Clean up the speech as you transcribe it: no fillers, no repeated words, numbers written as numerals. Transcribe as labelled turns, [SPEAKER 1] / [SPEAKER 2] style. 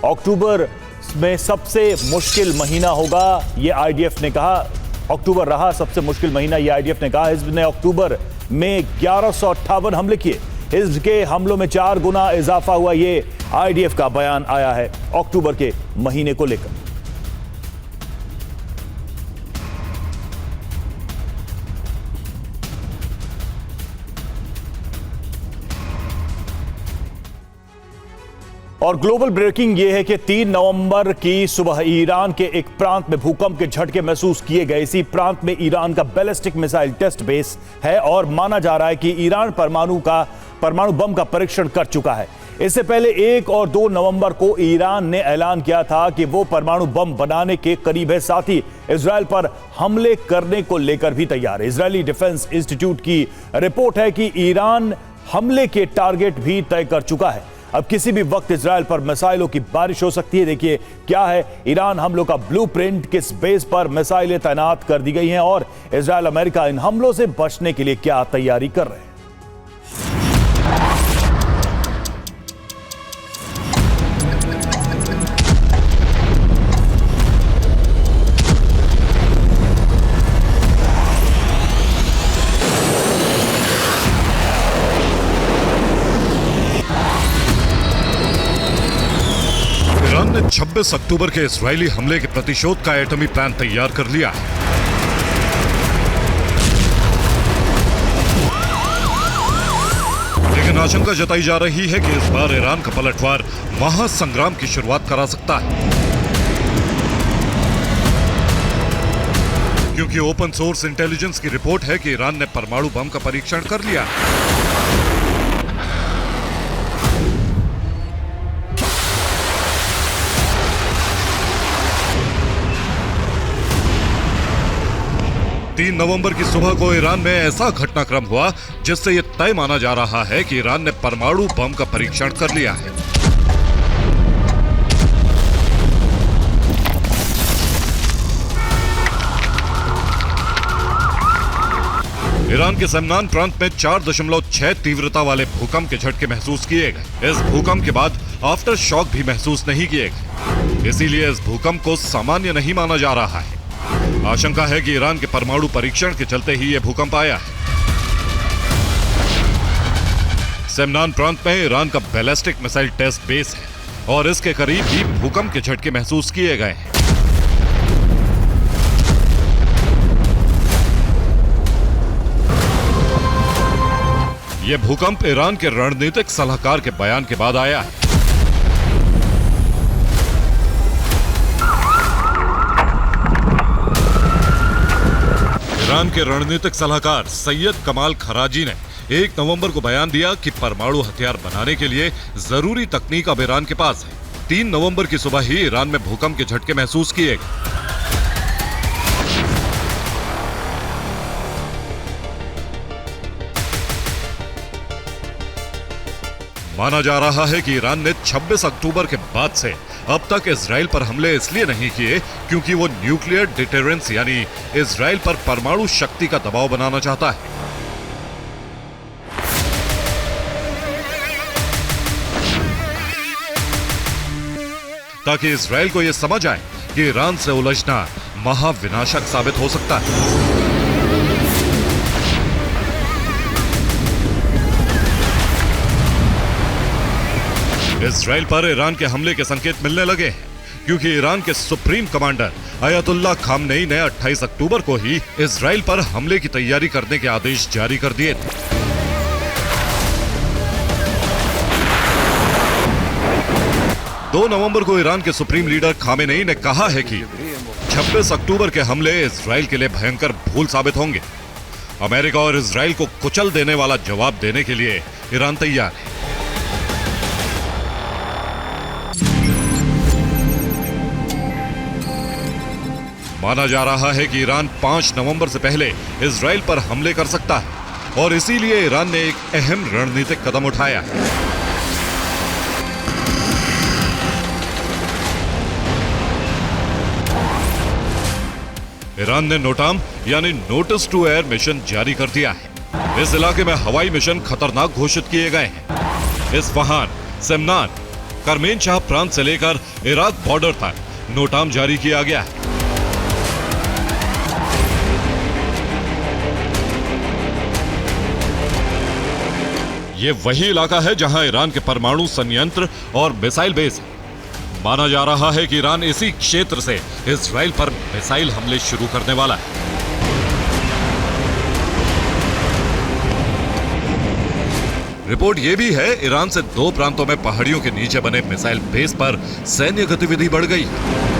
[SPEAKER 1] अक्टूबर में सबसे मुश्किल महीना होगा, ये आईडीएफ ने कहा। अक्टूबर रहा सबसे मुश्किल महीना, ये आईडीएफ ने कहा। हिजब ने अक्टूबर में 1158 हमले किए। हिजब के हमलों में 4 गुना इजाफा हुआ, ये आईडीएफ का बयान आया है अक्टूबर के महीने को लेकर। और ग्लोबल ब्रेकिंग यह है कि 3 नवंबर की सुबह ईरान के एक प्रांत में भूकंप के झटके महसूस किए गए। इसी प्रांत में ईरान का बैलिस्टिक मिसाइल टेस्ट बेस है और माना जा रहा है कि ईरान परमाणु बम का परीक्षण कर चुका है। इससे पहले 1 और 2 नवंबर को ईरान ने ऐलान किया था कि वो परमाणु बम बनाने के करीब है, साथ ही इजराइल पर हमले करने को लेकर भी तैयार है। इजरायली डिफेंस इंस्टीट्यूट की रिपोर्ट है कि ईरान हमले के टारगेट भी तय कर चुका है। अब किसी भी वक्त इजराइल पर मिसाइलों की बारिश हो सकती है। देखिए क्या है ईरान हमलों का ब्लूप्रिंट, किस बेस पर मिसाइलें तैनात कर दी गई हैं और इजराइल अमेरिका इन हमलों से बचने के लिए क्या तैयारी कर रहे हैं।
[SPEAKER 2] ईरान ने 26 अक्टूबर के इजरायली हमले के प्रतिशोध का एटमी प्लान तैयार कर लिया है। लेकिन आशंका जताई जा रही है कि इस बार ईरान का पलटवार महासंग्राम की शुरुआत करा सकता है, क्योंकि ओपन सोर्स इंटेलिजेंस की रिपोर्ट है कि ईरान ने परमाणु बम का परीक्षण कर लिया है। तीन नवंबर की सुबह को ईरान में ऐसा घटनाक्रम हुआ जिससे यह तय माना जा रहा है कि ईरान ने परमाणु बम का परीक्षण कर लिया है। ईरान के सेमनान प्रांत में 4.6 तीव्रता वाले भूकंप के झटके महसूस किए गए। इस भूकंप के बाद आफ्टर शॉक भी महसूस नहीं किए गए, इसीलिए इस भूकंप को सामान्य नहीं माना जा रहा है। आशंका है कि ईरान के परमाणु परीक्षण के चलते ही यह भूकंप आया है। सेमनान प्रांत में ईरान का बैलिस्टिक मिसाइल टेस्ट बेस है और इसके करीब ही भूकंप के झटके महसूस किए गए हैं। यह भूकंप ईरान के रणनीतिक सलाहकार के बयान के बाद आया है। ईरान के रणनीतिक सलाहकार सैयद कमाल खराजी ने 1 नवंबर को बयान दिया कि परमाणु हथियार बनाने के लिए जरूरी तकनीक अब ईरान के पास है। 3 नवंबर की सुबह ही ईरान में भूकंप के झटके महसूस किए गए। माना जा रहा है कि ईरान ने 26 अक्टूबर के बाद से अब तक इजराइल पर हमले इसलिए नहीं किए क्योंकि वो न्यूक्लियर डिटरेंस यानी इजराइल पर परमाणु शक्ति का दबाव बनाना चाहता है। ताकि इजराइल को यह समझ आए कि ईरान से उलझना महाविनाशक साबित हो सकता है। इजराइल पर ईरान के हमले के संकेत मिलने लगे हैं, क्योंकि ईरान के सुप्रीम कमांडर अयतुल्लाह खामनेई ने 28 अक्टूबर को ही इजराइल पर हमले की तैयारी करने के आदेश जारी कर दिए थे। दो नवंबर को ईरान के सुप्रीम लीडर खामेनेई ने कहा है कि 26 अक्टूबर के हमले इजराइल के लिए भयंकर भूल साबित होंगे। अमेरिका और इजराइल को कुचल देने वाला जवाब देने के लिए ईरान तैयार है। माना जा रहा है कि ईरान 5 नवंबर से पहले इजराइल पर हमले कर सकता है और इसीलिए ईरान ने एक अहम रणनीतिक कदम उठाया है। ईरान ने नोटाम यानी नोटिस टू एयर मिशन जारी कर दिया है। इस इलाके में हवाई मिशन खतरनाक घोषित किए गए हैं। इस्फहान, सेमनान, करमेन शाह प्रांत से लेकर इराक बॉर्डर तक नोटाम जारी किया गया है। ये वही इलाका है जहां ईरान के परमाणु संयंत्र और मिसाइल बेस है। माना जा रहा है कि ईरान इसी क्षेत्र से इजराइल पर मिसाइल हमले शुरू करने वाला है। रिपोर्ट यह भी है ईरान से 2 प्रांतों में पहाड़ियों के नीचे बने मिसाइल बेस पर सैन्य गतिविधि बढ़ गई है।